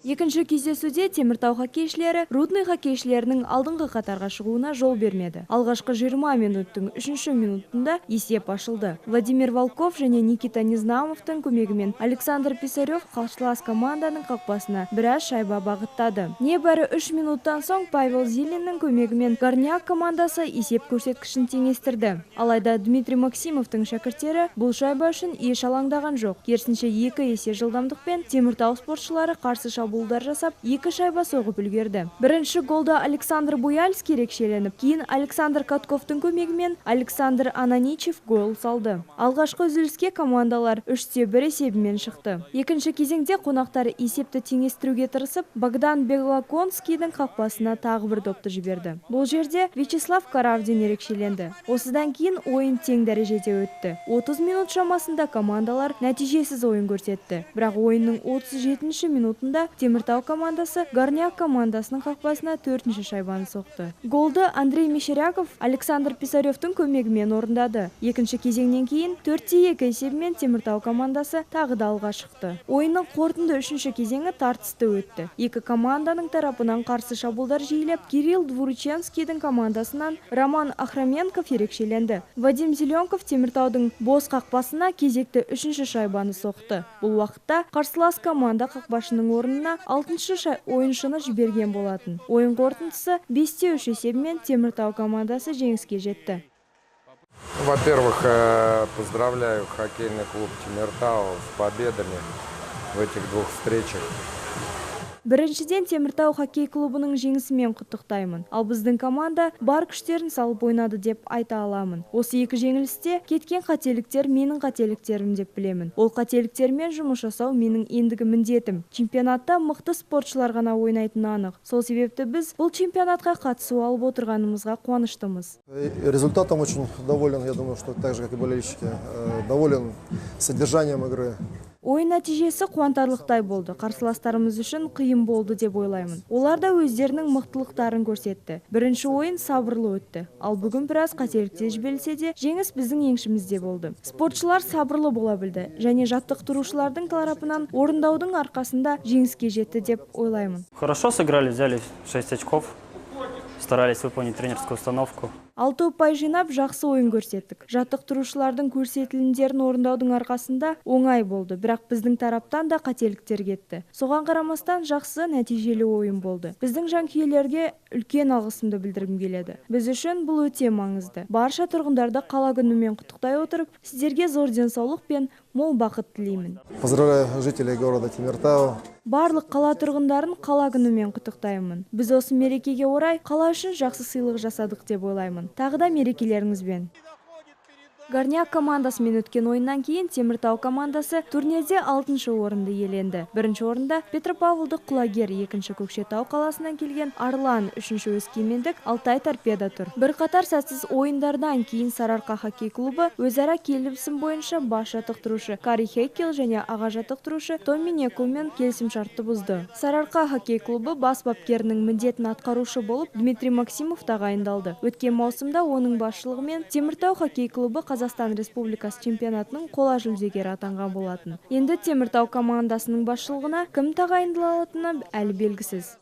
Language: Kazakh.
Екінші кездесуде Теміртау хоккейшілері Рудный хоккейшілерінің алдыңғы қатарға шығуына жол бермеді. Алғашқы 20 минуттың 3-ші минутында есеп ашылды. Владимир Волков және Никита Незнамовтың көмегімен Александр Писарев қарсылас команданың қақпасына біраз шайба бағыттады. Небәрі 3 минуттан соң Павел Зилиннің көмегімен Горняк командасы есеп көрсеткішін теңестірді. Алайда Дмитрий Максимовтың шәкірттері бұл шайба үшін еш алаңдаған жоқ. Керісінше 2 есе жылдамдықпен Теміртау спортшылары қарсы шабуылдар жасап, 2 шайба соғып үлгерді. Бірінші голда Александр Буяльский ерекшеленіп, кейін Александр Катковтың көмегімен Александр Ананичев гол салды. Алғашқы үзіліске командалар 3-1 есебімен шықты. Екінші кезеңде қонақтары есепті теңестіруге тырысып, Богдан Беглаконскийдің қақпасына тағы бір допты жіберді. Бұл жерде Вячеслав Каравдин ерекшеленді. Осыдан кейін ойын тең дәрежеде өтті. 30 минут шамасында командалар нәтижесіз ойын көрсетті. Бірақ ойынның 37-ші минутында Теміртау командасы Горняк командасының қақпасына 4-ші шайбаны соқты. Голды Андрей Мещеряков Александр Писаревтің көмегімен орындады. Екінші кезеңнен кейін 4-2 есебімен Теміртау командасы тағы да алға шықты. Ойынның қорытынды 3-ші кезеңі тартысты өтті. Екі команданың тарапынан қарсы шабуылдар жиілеп, Кирилл Двуреченскийдің командасынан Роман Ахраменков ерекшеленді. Вадим Зеленков Теміртаудың бос қақпасына кезекті 3-ші шайбаны соқты. Бұл уақытта қарсылас команда қақпашының орнына 6-шы ойыншыны жіберген болатын. Ойын қорытындысы 5-3 есебімен Теміртау командасы жеңіске жетті. Во-первых, поздравляю хоккейный клуб Темиртау с победами в этих двух встречах. Біріншіден Теміртау хоккей клубының жеңісімен құттықтаймын. Ал біздің команда бар күштерін салып ойнады деп айта аламын. Осы екі жеңілісте кеткен қателіктер менің қателіктерім деп білемін. Ол қателіктермен жұмыс жасау менің ендігі міндетім. Чемпионатта мықты спортшылар ғана ойнайтыны анық. Сол себепті біз бұл чемпионатқа қатысу алып отырғанымызға қуаныштымыз. Результатом очень доволен, я думаю, что так же, как и болельщики, доволен содержанием игры. Ойын нәтижесі қуантарлықтай болды. Қарсыластарымыз үшін қиын болды деп ойлаймын. Олар да өздерінің мықтылықтарын көрсетті. Бірінші ойын сабырлы өтті. Ал бүгін біраз қателіктер жіберілсе де, жеңіс біздің еншімізде болды. Спортшылар сабырлы бола білді және жаттықтырушылардың тарапынан орындаудың арқасында жеңіске жетті деп ойлаймын. Хорошо сыграли, взяли 6 очков. Старались выполнить тренерскую установку. 6 ұпай жинап, жақсы ойын көрсеттік. Жаттықтырушылардың көрсетілімдерін орындаудың арқасында оңай болды, бірақ біздің тараптан да қателіктер кетті. Соған қарамастан жақсы нәтижелі ойын болды. Біздің жанкүйерлерге үлкен алғысымды білдіргім келеді. Біз үшін бұл өте маңызды. Барша тұрғындарды қала күнімен құттықтай отырып, сіздерге зор денсаулық пен мол бақыт тілеймін. Поздравляю жителей города Темиртау. Барлық қала тұрғындарын қала күнімен құттықтаймын. Біз осы мерекеге орай қала үшін жақсы сыйлық жасадық деп ойлаймын. Тағы да мерекелеріңізбен. Горняк командасымен өткен ойыннан кейін Теміртау командасы турнирде 6-шы орынды иеленді. Бірінші орында Петропавлдық Құлагер, екінші Көкшетау қаласынан келген Арлан, үшінші Өскемендік Алтай Торпедо тұр. Бірқатар сәтсіз ойындардан кейін Сарыарқа хоккей клубы өзара келісім бойынша бас жаттықтырушы Кари Хеккел және аға жаттықтырушы Томми Некумен келісімшартты бұзды. Сарыарқа хоккей клубы бас бапкерінің міндетін атқарушы болып Дмитрий Максимов тағайындалды. Өткен маусымда оның басшылығымен Теміртау хоккей клубы Қазақстан Республикасы чемпионатының қола жүлдегері атанған болатын. Енді Теміртау командасының басшылығына кім тағайындалатыны әлі белгісіз.